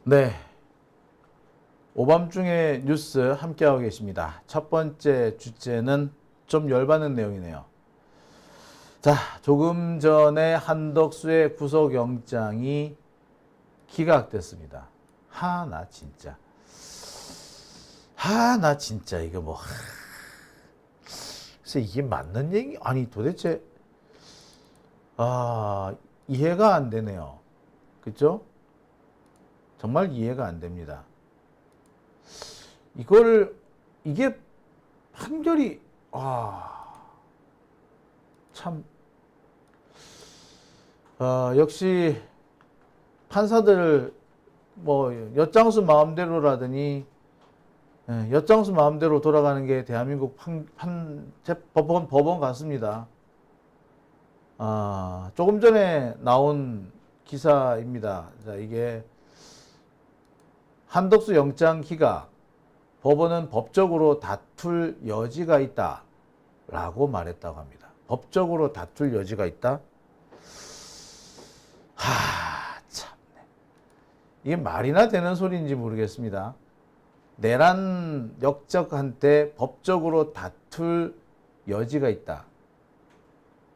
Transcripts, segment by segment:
네, 오밤중에 뉴스 함께하고 계십니다. 첫 번째 주제는 좀 열받는 내용이네요. 자, 조금 전에 한덕수의 구속영장이 기각됐습니다. 나 진짜 이거 뭐 글쎄 이게 맞는 얘기? 아니 도대체 이해가 안 되네요. 그죠? 정말 이해가 안 됩니다. 이게 판결이, 참, 역시 판사들, 엿장수 마음대로라더니, 엿장수 마음대로 돌아가는 게 대한민국 법원 같습니다. 조금 전에 나온 기사입니다. 자, 이게 한덕수 영장 기각, 법원은 법적으로 다툴 여지가 있다 라고 말했다고 합니다. 법적으로 다툴 여지가 있다? 참네. 이게 말이나 되는 소리인지 모르겠습니다. 내란 역적한테 법적으로 다툴 여지가 있다.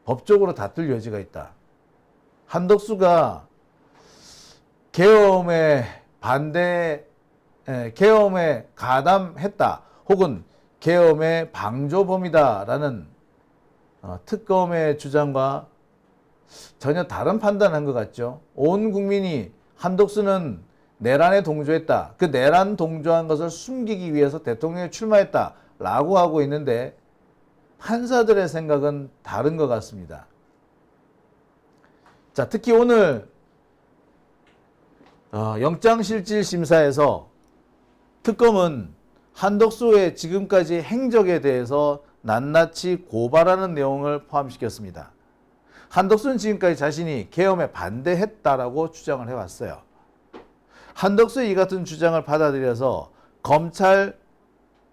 법적으로 다툴 여지가 있다. 한덕수가 계엄에 가담했다. 혹은 계엄의 방조범이다라는 특검의 주장과 전혀 다른 판단을 한 것 같죠. 온 국민이 한덕수는 내란에 동조했다. 그 내란 동조한 것을 숨기기 위해서 대통령에 출마했다라고 하고 있는데 판사들의 생각은 다른 것 같습니다. 자, 특히 오늘 영장실질심사에서 특검은 한덕수의 지금까지 행적에 대해서 낱낱이 고발하는 내용을 포함시켰습니다. 한덕수는 지금까지 자신이 계엄에 반대했다라고 주장을 해왔어요. 한덕수의 이 같은 주장을 받아들여서 검찰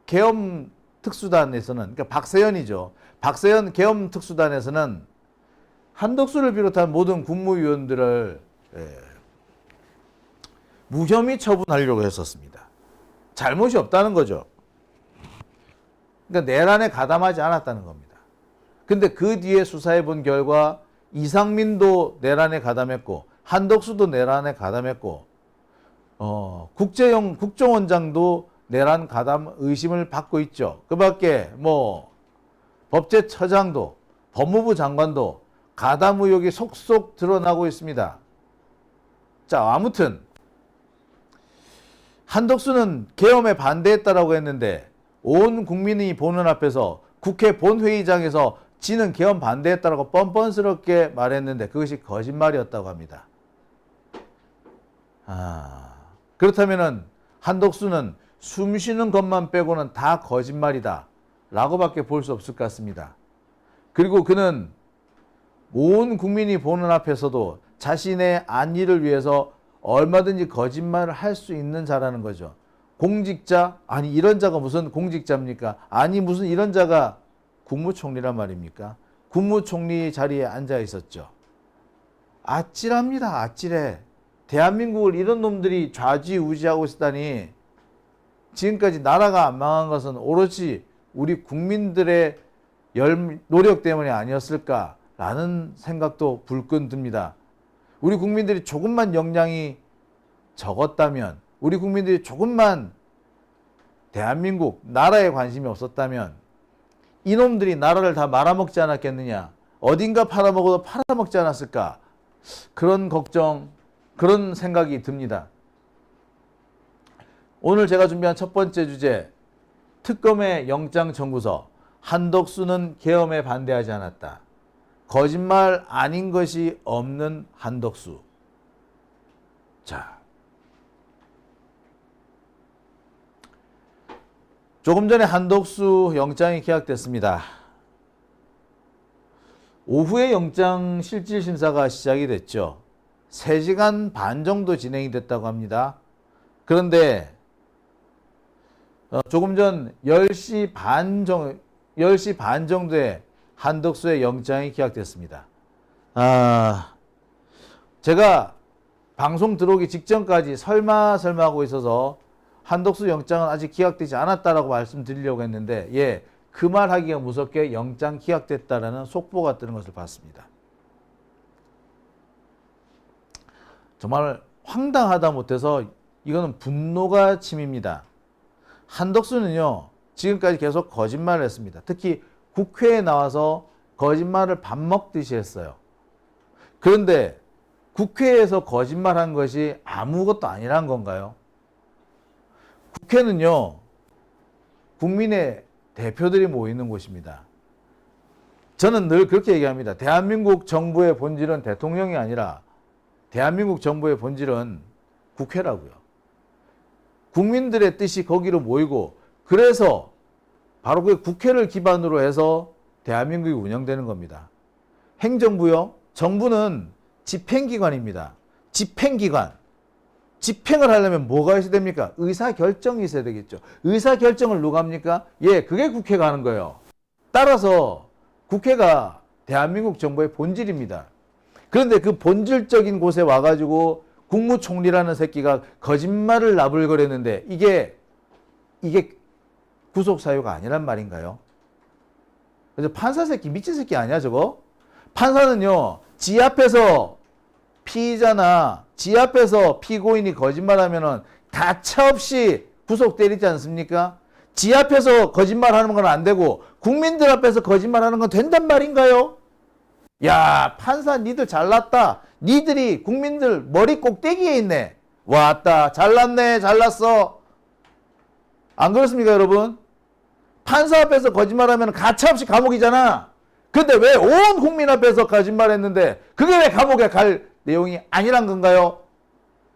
계엄 특수단에서는, 그러니까 박세현이죠. 박세현 계엄 특수단에서는 한덕수를 비롯한 모든 국무위원들을 무혐의 처분하려고 했었습니다. 잘못이 없다는 거죠. 그러니까 내란에 가담하지 않았다는 겁니다. 근데 그 뒤에 수사해 본 결과 이상민도 내란에 가담했고 한덕수도 내란에 가담했고 국정원장도 내란 가담 의심을 받고 있죠. 그 밖에 법제처장도 법무부 장관도 가담 의혹이 속속 드러나고 있습니다. 자, 아무튼 한덕수는 계엄에 반대했다라고 했는데 온 국민이 보는 앞에서 국회 본회의장에서 지는 계엄 반대했다라고 뻔뻔스럽게 말했는데 그것이 거짓말이었다고 합니다. 그렇다면은 한덕수는 숨 쉬는 것만 빼고는 다 거짓말이다 라고밖에 볼 수 없을 것 같습니다. 그리고 그는 온 국민이 보는 앞에서도 자신의 안위를 위해서 얼마든지 거짓말을 할 수 있는 자라는 거죠. 공직자? 아니 이런 자가 무슨 공직자입니까? 아니 무슨 이런 자가 국무총리란 말입니까? 국무총리 자리에 앉아 있었죠. 아찔합니다. 아찔해. 대한민국을 이런 놈들이 좌지우지하고 있다니 지금까지 나라가 안 망한 것은 오로지 우리 국민들의 노력 때문이 아니었을까라는 생각도 불끈 듭니다. 우리 국민들이 조금만 역량이 적었다면, 우리 국민들이 조금만 대한민국 나라에 관심이 없었다면 이놈들이 나라를 다 말아먹지 않았겠느냐, 어딘가 팔아먹어도 팔아먹지 않았을까, 그런 걱정, 그런 생각이 듭니다. 오늘 제가 준비한 첫 번째 주제, 특검의 영장 청구서, 한덕수는 계엄에 반대하지 않았다. 거짓말 아닌 것이 없는 한덕수. 자, 조금 전에 한덕수 영장이 기각됐습니다. 오후에 영장 실질심사가 시작이 됐죠. 3시간 반 정도 진행이 됐다고 합니다. 그런데 조금 전 10시 반 정도에 한덕수의 영장이 기각됐습니다. 제가 방송 들어오기 직전까지 설마 하고 있어서 한덕수 영장은 아직 기각되지 않았다라고 말씀드리려고 했는데, 예, 그 말 하기가 무섭게 영장 기각됐다라는 속보가 뜨는 것을 봤습니다. 정말 황당하다 못해서 이거는 분노가 침입니다. 한덕수는요, 지금까지 계속 거짓말을 했습니다. 특히 국회에 나와서 거짓말을 밥 먹듯이 했어요. 그런데 국회에서 거짓말한 것이 아무것도 아니란 건가요? 국회는요, 국민의 대표들이 모이는 곳입니다. 저는 늘 그렇게 얘기합니다. 대한민국 정부의 본질은 대통령이 아니라 대한민국 정부의 본질은 국회라고요. 국민들의 뜻이 거기로 모이고, 그래서 바로 그 국회를 기반으로 해서 대한민국이 운영되는 겁니다. 행정부요, 정부는 집행기관입니다. 집행기관. 집행을 하려면 뭐가 있어야 됩니까? 의사결정이 있어야 되겠죠. 의사결정을 누가 합니까? 예, 그게 국회가 하는 거예요. 따라서 국회가 대한민국 정부의 본질입니다. 그런데 그 본질적인 곳에 와가지고 국무총리라는 새끼가 거짓말을 나불거렸는데 이게 구속사유가 아니란 말인가요? 그래서 판사 새끼, 미친 새끼 아니야 저거? 판사는요, 지 앞에서 피의자나 지 앞에서 피고인이 거짓말하면은 가차없이 구속 때리지 않습니까? 지 앞에서 거짓말하는 건 안 되고 국민들 앞에서 거짓말하는 건 된단 말인가요? 야, 판사 니들 잘났다. 니들이 국민들 머리 꼭대기에 있네. 왔다. 잘났네. 잘났어. 안 그렇습니까, 여러분? 판사 앞에서 거짓말하면 가차없이 감옥이잖아. 근데 왜 온 국민 앞에서 거짓말했는데 그게 왜 감옥에 갈 내용이 아니란 건가요?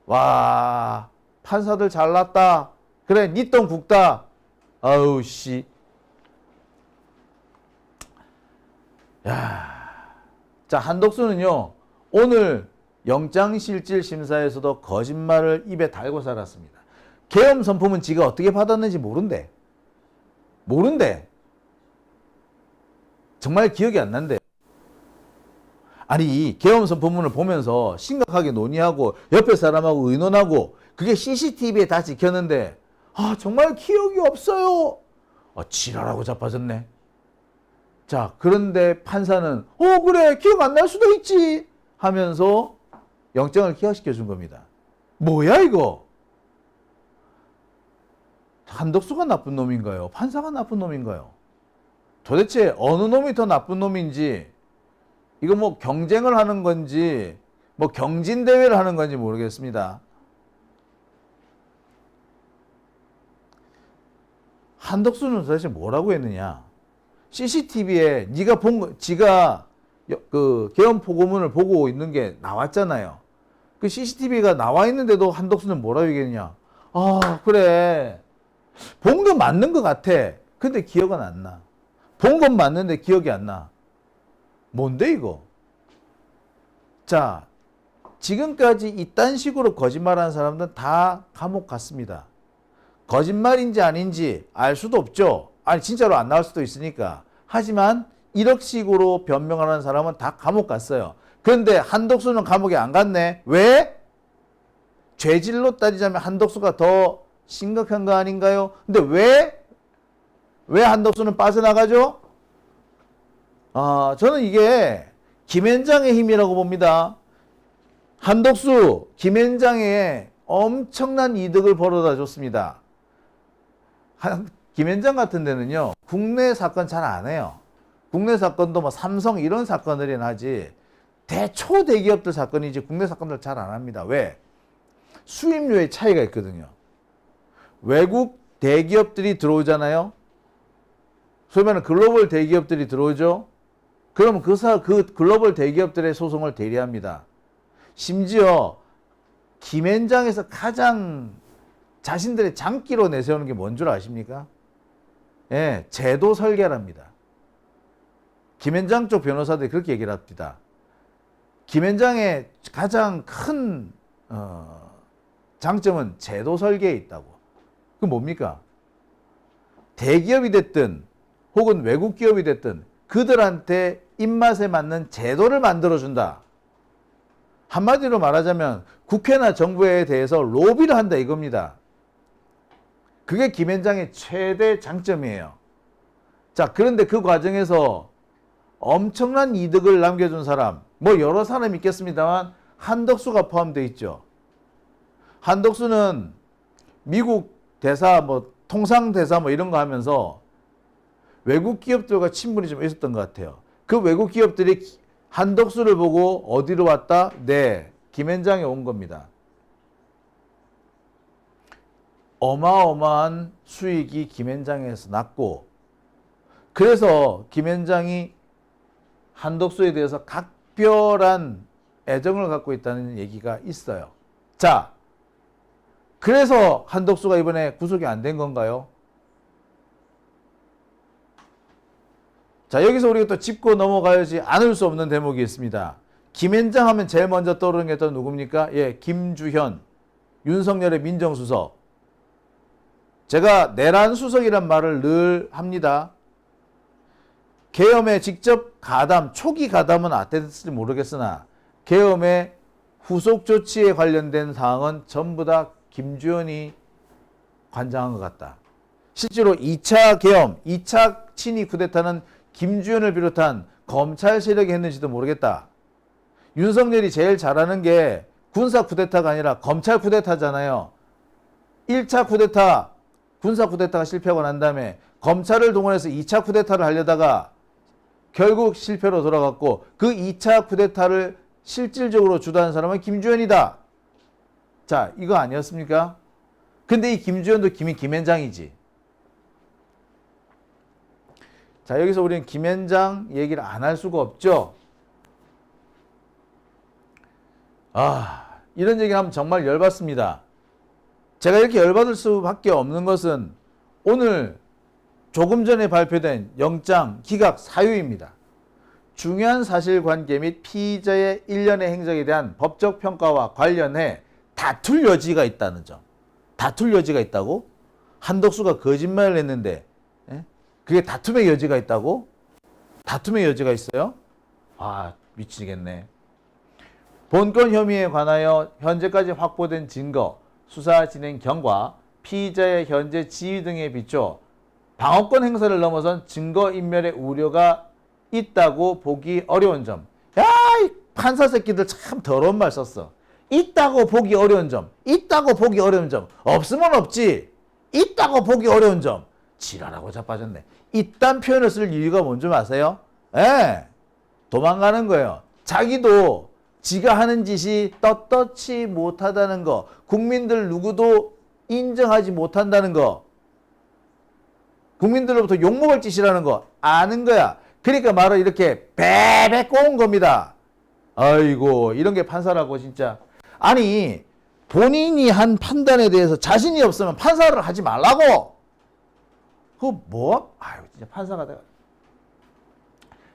와, 판사들 잘났다. 그래, 니 똥 굵다. 아우 씨. 야. 자, 한덕수는요, 오늘 영장실질심사에서도 거짓말을 입에 달고 살았습니다. 계엄 선포문 지가 어떻게 받았는지 모른대. 정말 기억이 안 난대. 아니, 계엄 선포문을 보면서 심각하게 논의하고 옆에 사람하고 의논하고 그게 CCTV에 다 찍혔는데, 아, 정말 기억이 없어요. 지랄하고 자빠졌네. 자, 그런데 판사는 그래, 기억 안 날 수도 있지 하면서 영장을 기각시켜 준 겁니다. 뭐야 이거? 한덕수가 나쁜 놈인가요? 판사가 나쁜 놈인가요? 도대체 어느 놈이 더 나쁜 놈인지, 이거 뭐 경쟁을 하는 건지 뭐 경진대회를 하는 건지 모르겠습니다. 한덕수는 도대체 뭐라고 했느냐? CCTV에 지가 그 계엄 포고문을 보고 있는 게 나왔잖아요. 그 CCTV가 나와 있는데도 한덕수는 뭐라고 얘기했냐? 아, 그래. 본 건 맞는 것 같아. 근데 기억은 안 나. 본 건 맞는데 기억이 안 나. 뭔데 이거? 자, 지금까지 이딴 식으로 거짓말하는 사람들은 다 감옥 갔습니다. 거짓말인지 아닌지 알 수도 없죠. 아니, 진짜로 안 나올 수도 있으니까. 하지만 이런 식으로 변명하는 사람은 다 감옥 갔어요. 그런데 한덕수는 감옥에 안 갔네. 왜? 죄질로 따지자면 한덕수가 더 심각한 거 아닌가요? 근데 왜 한덕수는 빠져나가죠? 저는 이게 김앤장의 힘이라고 봅니다. 한덕수, 김앤장에 엄청난 이득을 벌어다 줬습니다. 김앤장 같은 데는요, 국내 사건 잘 안 해요. 국내 사건도 뭐 삼성 이런 사건들이나 하지, 초대기업들 사건이지 국내 사건들 잘 안 합니다. 왜? 수임료의 차이가 있거든요. 외국 대기업들이 들어오잖아요. 소위 말하는 글로벌 대기업들이 들어오죠. 그러면 그 글로벌 대기업들의 소송을 대리합니다. 심지어 김앤장에서 가장 자신들의 장기로 내세우는 게 뭔 줄 아십니까? 예, 제도 설계랍니다. 김앤장 쪽 변호사들이 그렇게 얘기를 합니다. 김앤장의 가장 큰 장점은 제도 설계에 있다고. 그 뭡니까? 대기업이 됐든 혹은 외국 기업이 됐든 그들한테 입맛에 맞는 제도를 만들어준다. 한마디로 말하자면 국회나 정부에 대해서 로비를 한다 이겁니다. 그게 김앤장의 최대 장점이에요. 자, 그런데 그 과정에서 엄청난 이득을 남겨준 사람, 뭐 여러 사람이 있겠습니다만 한덕수가 포함되어 있죠. 한덕수는 미국 대사, 뭐 통상 대사 뭐 이런 거 하면서 외국 기업들과 친분이 좀 있었던 것 같아요. 그 외국 기업들이 한덕수를 보고 어디로 왔다? 네, 김앤장에 온 겁니다. 어마어마한 수익이 김앤장에서 났고, 그래서 김앤장이 한덕수에 대해서 각별한 애정을 갖고 있다는 얘기가 있어요. 자, 그래서 한덕수가 이번에 구속이 안 된 건가요? 자, 여기서 우리가 또 짚고 넘어가야지 않을 수 없는 대목이 있습니다. 김앤장 하면 제일 먼저 떠오르는 게 또 누굽니까? 예, 김주현, 윤석열의 민정수석. 제가 내란 수석이란 말을 늘 합니다. 계엄에 직접 가담, 초기 가담은 어땠을지 모르겠으나 계엄의 후속 조치에 관련된 사항은 전부 다 김주현이 관장한 것 같다. 실제로 2차 계엄, 2차 친위 쿠데타는 김주현을 비롯한 검찰 세력이 했는지도 모르겠다. 윤석열이 제일 잘하는 게 군사 쿠데타가 아니라 검찰 쿠데타잖아요. 1차 쿠데타, 군사 쿠데타가 실패하고 난 다음에 검찰을 동원해서 2차 쿠데타를 하려다가 결국 실패로 돌아갔고, 그 2차 쿠데타를 실질적으로 주도한 사람은 김주현이다. 자, 이거 아니었습니까? 근데 이 김주현도 김앤장이지. 자, 여기서 우리는 김앤장 얘기를 안 할 수가 없죠. 이런 얘기 하면 정말 열받습니다. 제가 이렇게 열받을 수밖에 없는 것은 오늘 조금 전에 발표된 영장 기각 사유입니다. 중요한 사실관계 및 피의자의 일련의 행적에 대한 법적 평가와 관련해 다툴 여지가 있다는 점. 다툴 여지가 있다고? 한덕수가 거짓말을 했는데 그게 다툼의 여지가 있다고? 다툼의 여지가 있어요? 미치겠네. 본건 혐의에 관하여 현재까지 확보된 증거, 수사 진행 경과, 피의자의 현재 지위 등에 비춰 방어권 행사를 넘어선 증거인멸의 우려가 있다고 보기 어려운 점. 야, 이 판사 새끼들 참 더러운 말 썼어. 있다고 보기 어려운 점. 있다고 보기 어려운 점. 없으면 없지. 있다고 보기 어려운 점. 지랄하고 자빠졌네. 이딴 표현을 쓸 이유가 뭔지 아세요? 도망가는 거예요. 자기도 지가 하는 짓이 떳떳지 못하다는 거, 국민들 누구도 인정하지 못한다는 거, 국민들로부터 욕먹을 짓이라는 거 아는 거야. 그러니까 말을 이렇게 베베 꼬은 겁니다. 아이고, 이런 게 판사라고 진짜. 아니, 본인이 한 판단에 대해서 자신이 없으면 판사를 하지 말라고. 그거 뭐? 진짜 판사가 내가.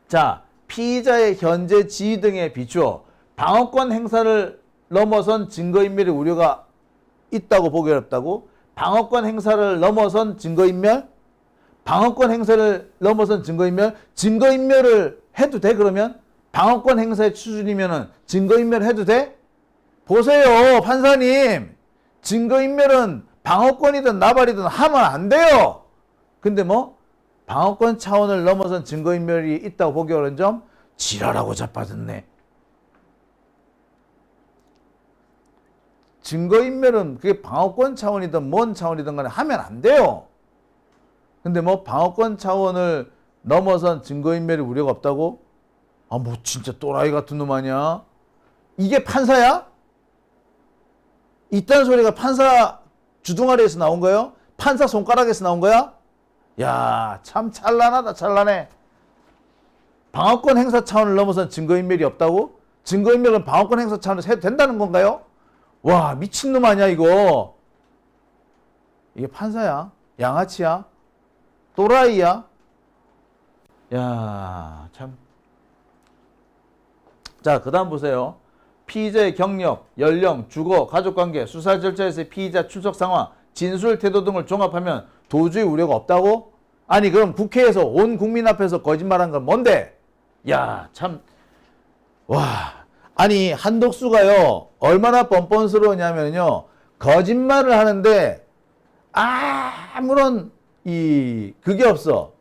자, 피의자의 현재 지위 등에 비추어 방어권 행사를 넘어선 증거인멸의 우려가 있다고 보기 어렵다고? 방어권 행사를 넘어선 증거인멸? 방어권 행사를 넘어선 증거인멸? 증거인멸을 해도 돼, 그러면? 방어권 행사의 수준이면은 증거인멸 해도 돼? 보세요, 판사님. 증거인멸은 방어권이든 나발이든 하면 안 돼요. 근데 뭐? 방어권 차원을 넘어선 증거인멸이 있다고 보기 어려운 점? 지랄하고 자빠졌네. 증거인멸은 그게 방어권 차원이든 뭔 차원이든 간에 하면 안 돼요. 근데 뭐 방어권 차원을 넘어선 증거인멸의 우려가 없다고? 뭐 진짜 또라이 같은 놈 아니야? 이게 판사야? 이딴 소리가 판사 주둥아리에서 나온 거예요? 판사 손가락에서 나온 거야? 야, 참 찬란하다, 찬란해. 방어권 행사 차원을 넘어선 증거인멸이 없다고? 증거인멸은 방어권 행사 차원에서 해도 된다는 건가요? 와, 미친놈 아니야 이거. 이게 판사야? 양아치야? 또라이야? 야, 참. 자, 그 다음 보세요. 피의자의 경력, 연령, 주거, 가족관계, 수사 절차에서의 피의자 출석 상황, 진술 태도 등을 종합하면 도주의 우려가 없다고? 아니, 그럼 국회에서 온 국민 앞에서 거짓말한 건 뭔데? 야, 참. 와, 아니 한독수가요 얼마나 뻔뻔스러우냐면요 거짓말을 하는데 아무런 그게 없어.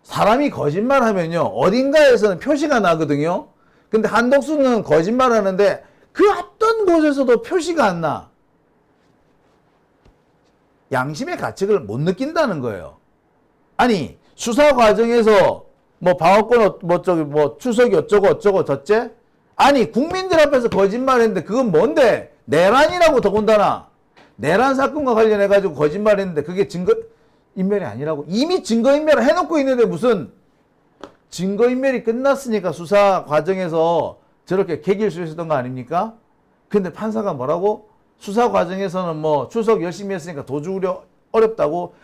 사람이 거짓말하면요 어딘가에서는 표시가 나거든요. 근데 한독수는 거짓말하는데 그 어떤 곳에서도 표시가 안 나. 양심의 가책을 못 느낀다는 거예요. 아니 수사 과정에서 뭐 방어권 뭐 추석이 어쩌고 어쩌고 저째? 아니 국민들 앞에서 거짓말했는데 그건 뭔데? 내란이라고 더군다나 내란 사건과 관련해 가지고 거짓말했는데 그게 증거인멸이 아니라고 이미 증거인멸을 해놓고 있는데 무슨 증거인멸이 끝났으니까 수사 과정에서 저렇게 개길 수 있었던 거 아닙니까? 근데 판사가 뭐라고? 수사 과정에서는 뭐 출석 열심히 했으니까 도주우려 어렵다고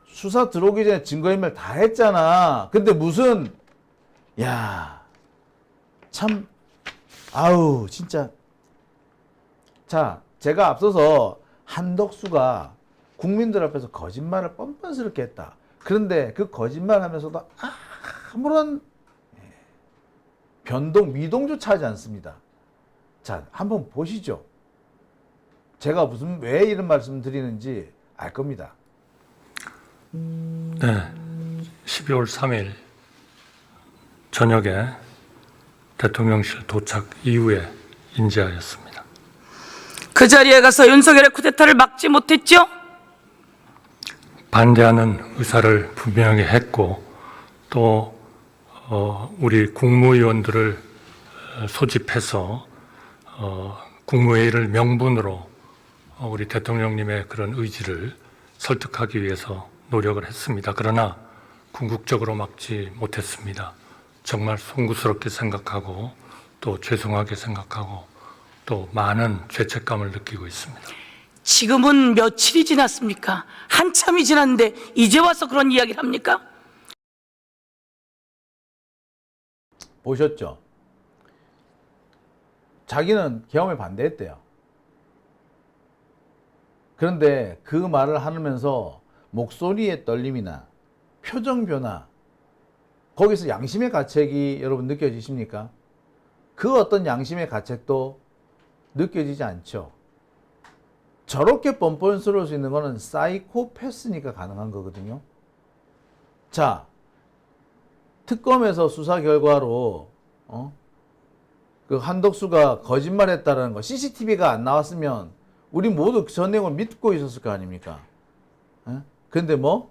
수사 들어오기 전에 증거인멸 다 했잖아. 근데 무슨 참 아우 진짜. 자 제가 앞서서 한덕수가 국민들 앞에서 거짓말을 뻔뻔스럽게 했다. 그런데 그 거짓말하면서도 아무런 변동 미동조차 하지 않습니다. 자 한번 보시죠. 제가 왜 이런 말씀 드리는지 알 겁니다. 네, 12월 3일 저녁에 대통령실 도착 이후에 인지하였습니다. 그 자리에 가서 윤석열의 쿠데타를 막지 못했죠? 반대하는 의사를 분명히 했고 또 우리 국무위원들을 소집해서 국무회의를 명분으로 우리 대통령님의 그런 의지를 설득하기 위해서 노력을 했습니다. 그러나 궁극적으로 막지 못했습니다. 정말 송구스럽게 생각하고 또 죄송하게 생각하고 또 많은 죄책감을 느끼고 있습니다. 지금은 며칠이 지났습니까? 한참이 지났는데 이제 와서 그런 이야기를 합니까? 보셨죠? 자기는 계엄에 반대했대요. 그런데 그 말을 하면서 목소리의 떨림이나 표정 변화, 거기서 양심의 가책이 여러분 느껴지십니까? 그 어떤 양심의 가책도 느껴지지 않죠. 저렇게 뻔뻔스러울 수 있는 거는 사이코패스니까 가능한 거거든요. 자, 특검에서 수사 결과로 그 한덕수가 거짓말했다라는 거 CCTV가 안 나왔으면 우리 모두 전 내용을 믿고 있었을 거 아닙니까? 근데 뭐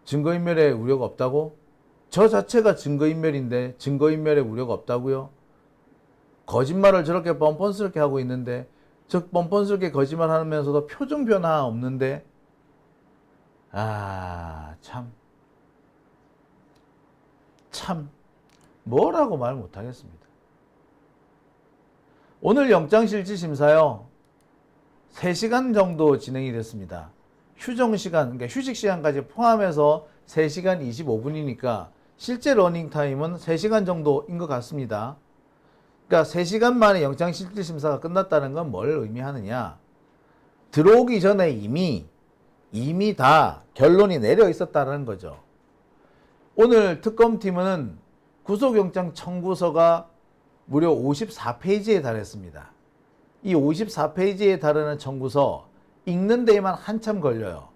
증거인멸의 우려가 없다고? 저 자체가 증거인멸인데 증거인멸의 우려가 없다고요? 거짓말을 저렇게 뻔뻔스럽게 하고 있는데 저 뻔뻔스럽게 거짓말하면서도 표정 변화 없는데 참 뭐라고 말 못하겠습니다. 오늘 영장실질심사요 3시간 정도 진행이 됐습니다. 휴정시간, 그러니까 휴식시간까지 포함해서 3시간 25분이니까 실제 러닝타임은 3시간 정도인 것 같습니다. 그러니까 3시간 만에 영장실질심사가 끝났다는 건 뭘 의미하느냐? 들어오기 전에 이미 다 결론이 내려 있었다는 거죠. 오늘 특검팀은 구속영장 청구서가 무려 54페이지에 달했습니다. 이 54페이지에 달하는 청구서 읽는 데에만 한참 걸려요.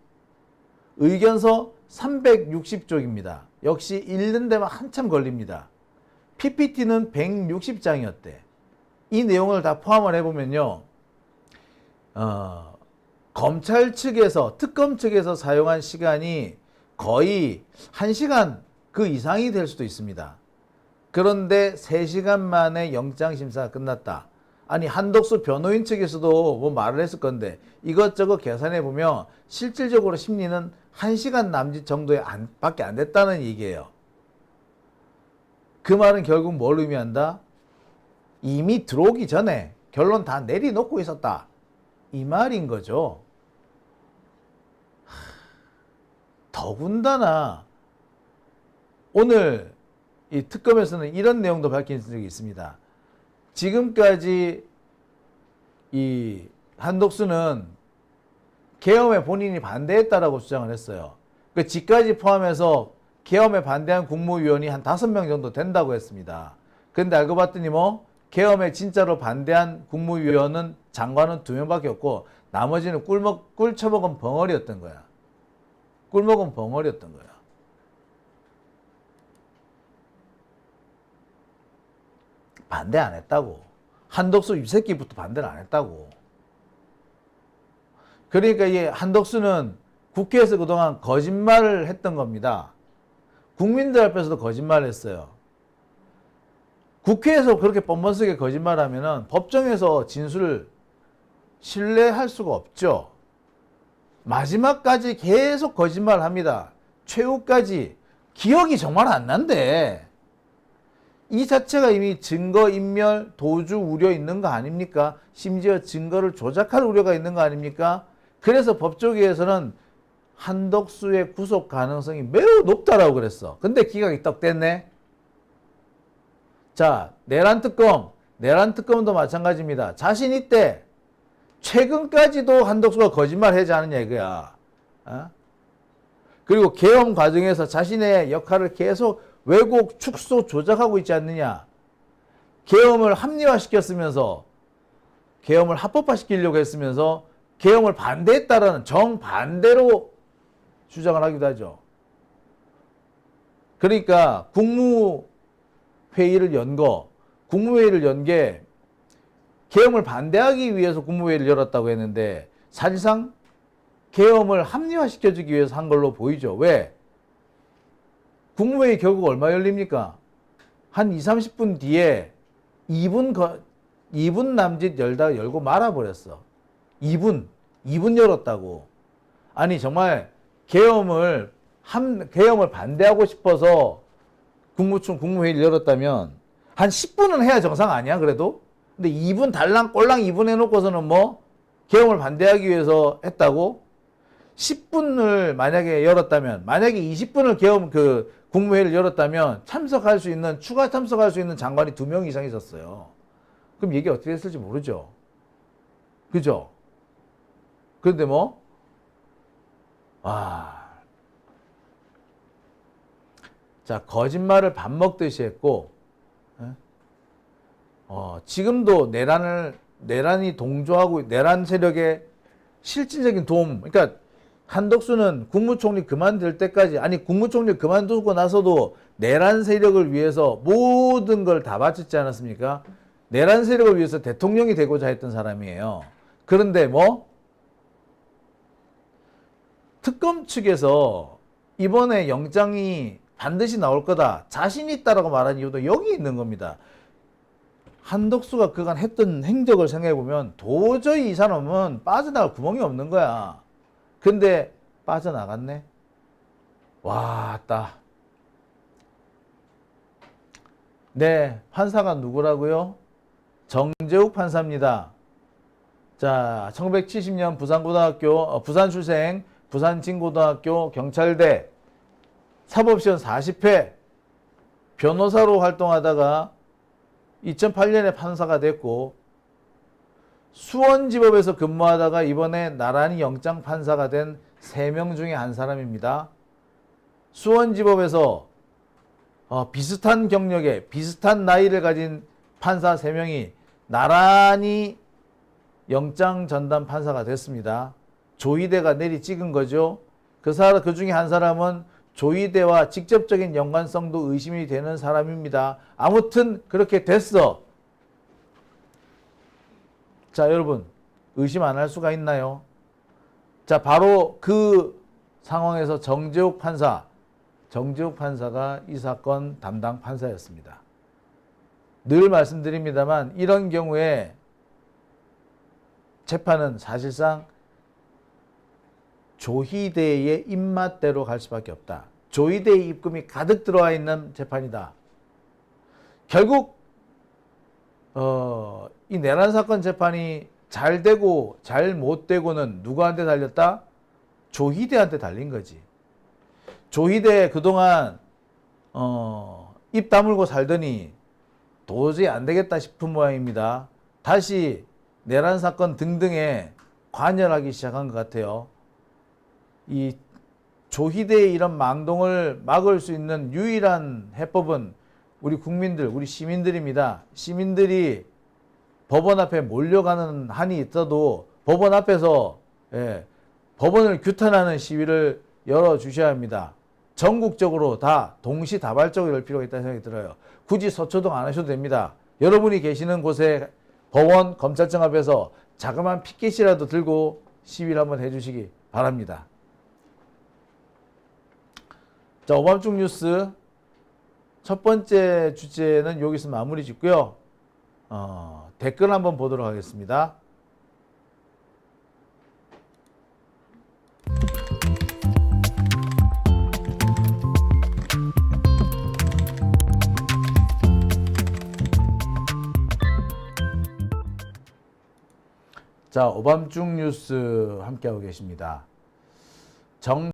의견서 360쪽입니다. 역시 읽는 데만 한참 걸립니다. PPT는 160장이었대. 이 내용을 다 포함을 해보면요. 검찰 측에서, 특검 측에서 사용한 시간이 거의 1시간 그 이상이 될 수도 있습니다. 그런데 3시간 만에 영장심사가 끝났다. 아니 한덕수 변호인 측에서도 뭐 말을 했을 건데 이것저것 계산해보면 실질적으로 심리는 1시간 남짓 정도에 밖에 안 됐다는 얘기예요. 그 말은 결국 뭘 의미한다? 이미 들어오기 전에 결론 다 내려놓고 있었다. 이 말인 거죠. 더군다나 오늘 이 특검에서는 이런 내용도 밝힌 적이 있습니다. 지금까지 이 한독수는 계엄에 본인이 반대했다라고 주장을 했어요. 그 지까지 포함해서 계엄에 반대한 국무위원이 한 5명 정도 된다고 했습니다. 근데 알고 봤더니 뭐 계엄에 진짜로 반대한 국무위원은 장관은 2명밖에 없고 나머지는 꿀 처먹은 벙어리였던 거야. 꿀 먹은 벙어리였던 거야. 반대 안 했다고. 한덕수 이 새끼부터 반대를 안 했다고. 그러니까 이 한덕수는 국회에서 그동안 거짓말을 했던 겁니다. 국민들 앞에서도 거짓말을 했어요. 국회에서 그렇게 뻔뻔스게 거짓말하면은 법정에서 진술을 신뢰할 수가 없죠. 마지막까지 계속 거짓말을 합니다. 최후까지. 기억이 정말 안 난대. 이 자체가 이미 증거인멸, 도주 우려 있는 거 아닙니까? 심지어 증거를 조작할 우려가 있는 거 아닙니까? 그래서 법조계에서는 한덕수의 구속 가능성이 매우 높다라고 그랬어. 근데 기각이 떡 됐네. 자, 내란 특검도 마찬가지입니다. 자신 있대. 최근까지도 한덕수가 거짓말 하지 않느냐 이거야. 어? 그리고 계엄 과정에서 자신의 역할을 계속 왜곡, 축소, 조작하고 있지 않느냐. 계엄을 합리화시켰으면서 계엄을 합법화시키려고 했으면서 계엄을 반대했다라는 정반대로 주장을 하기도 하죠. 그러니까 국무회의를 연 게 계엄을 반대하기 위해서 국무회의를 열었다고 했는데 사실상 계엄을 합리화시켜주기 위해서 한 걸로 보이죠. 왜? 국무회의 결국 얼마 열립니까? 한 20-30분 뒤에 2분 남짓 열다가 열고 말아버렸어. 2분 열었다고. 아니 정말 계엄을 반대하고 싶어서 국무회의를 열었다면 한 10분은 해야 정상 아니야 그래도? 근데 2분 달랑꼴랑 2분 해놓고서는 뭐 계엄을 반대하기 위해서 했다고? 10분을 만약에 열었다면, 만약에 20분을 국무회의를 열었다면 추가 참석할 수 있는 장관이 2명 이상 있었어요. 그럼 얘기 어떻게 됐을지 모르죠. 그죠? 그런데 자, 거짓말을 밥 먹듯이 했고, 지금도 내란이 동조하고 내란 세력의 실질적인 도움, 그러니까 한덕수는 국무총리 그만둘 때까지, 아니 국무총리 그만두고 나서도 내란 세력을 위해서 모든 걸 다 바쳤지 않았습니까? 내란 세력을 위해서 대통령이 되고자 했던 사람이에요. 그런데 특검 측에서 이번에 영장이 반드시 나올 거다, 자신 있다라고 말한 이유도 여기 있는 겁니다. 한덕수가 그간 했던 행적을 생각해보면 도저히 이 사람은 빠져나갈 구멍이 없는 거야. 근데 빠져나갔네. 왔다. 네, 판사가 누구라고요? 정재욱 판사입니다. 자, 1970년 부산 출생, 부산진고등학교 경찰대 사법시험 40회 변호사로 활동하다가 2008년에 판사가 됐고, 수원지법에서 근무하다가 이번에 나란히 영장 판사가 된 3명 중에 한 사람입니다. 수원지법에서 비슷한 경력에 비슷한 나이를 가진 판사 3명이 나란히 영장 전담 판사가 됐습니다. 조희대가 내리 찍은 거죠. 그 중에 한 사람은 조희대와 직접적인 연관성도 의심이 되는 사람입니다. 아무튼 그렇게 됐어. 자, 여러분, 의심 안 할 수가 있나요? 자, 바로 그 상황에서 정재욱 판사가 이 사건 담당 판사였습니다. 늘 말씀드립니다만 이런 경우에 재판은 사실상 조희대의 입맛대로 갈 수밖에 없다. 조희대의 입금이 가득 들어와 있는 재판이다. 결국 이 내란 사건 재판이 잘 되고 잘 못 되고는 누구한테 달렸다? 조희대한테 달린 거지. 조희대 그동안 입 다물고 살더니 도저히 안 되겠다 싶은 모양입니다. 다시 내란 사건 등등에 관여하기 시작한 것 같아요. 이 조희대의 이런 망동을 막을 수 있는 유일한 해법은 우리 국민들, 우리 시민들입니다. 시민들이 법원 앞에 몰려가는 한이 있어도 법원 앞에서 법원을 규탄하는 시위를 열어주셔야 합니다. 전국적으로 다 동시다발적으로 열 필요가 있다는 생각이 들어요. 굳이 서초동 안 하셔도 됩니다. 여러분이 계시는 곳에 법원, 검찰청 앞에서 자그마한 피켓이라도 들고 시위를 한번 해주시기 바랍니다. 자, 오밤중 뉴스 첫 번째 주제는 여기서 마무리 짓고요. 댓글 한번 보도록 하겠습니다. 자, 오밤중 뉴스 함께하고 계십니다.